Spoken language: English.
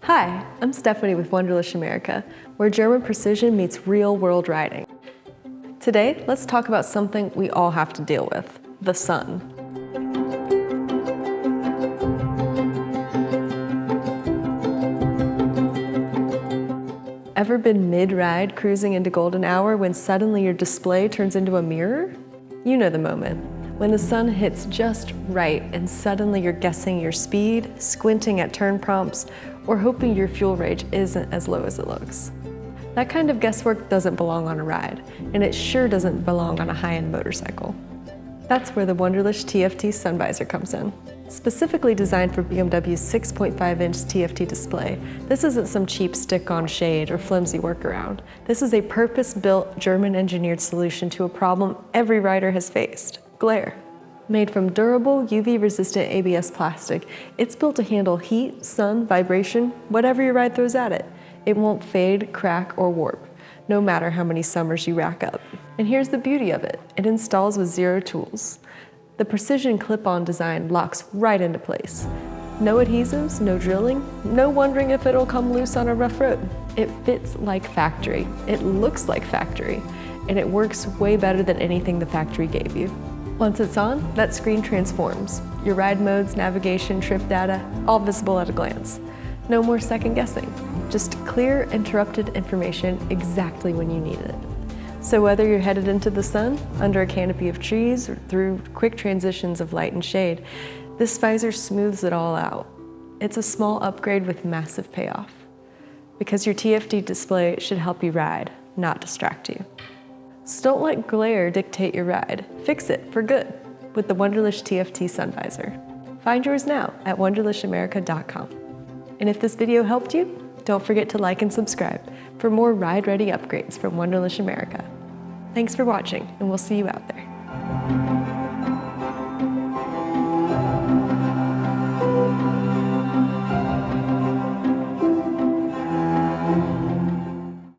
Hi, I'm Stephanie with Wunderlich America, where German precision meets real-world riding. Today, let's talk about something we all have to deal with, the sun. Ever been mid-ride cruising into golden hour when suddenly your display turns into a mirror? You know the moment, when the sun hits just right and suddenly you're guessing your speed, squinting at turn prompts, or hoping your fuel rate isn't as low as it looks. That kind of guesswork doesn't belong on a ride, and it sure doesn't belong on a high-end motorcycle. That's where the Wunderlich TFT Sun Visor comes in. Specifically designed for BMW's 6.5-inch TFT display, this isn't some cheap stick-on shade or flimsy workaround. This is a purpose-built, German-engineered solution to a problem every rider has faced: glare. Made from durable, UV-resistant ABS plastic, it's built to handle heat, sun, vibration, whatever your ride throws at it. It won't fade, crack, or warp, no matter how many summers you rack up. And here's the beauty of it: it installs with zero tools. The precision clip-on design locks right into place. No adhesives, no drilling, no wondering if it'll come loose on a rough road. It fits like factory, it looks like factory, and it works way better than anything the factory gave you. Once it's on, that screen transforms. Your ride modes, navigation, trip data, all visible at a glance. No more second guessing, just clear, interrupted information exactly when you need it. So whether you're headed into the sun, under a canopy of trees, or through quick transitions of light and shade, this visor smooths it all out. It's a small upgrade with massive payoff. Because your TFT display should help you ride, not distract you. So don't let glare dictate your ride. Fix it for good with the Wunderlich TFT Sun Visor. Find yours now at wunderlichamerica.com. And if this video helped you, don't forget to like and subscribe for more ride-ready upgrades from Wunderlich America. Thanks for watching, and we'll see you out there.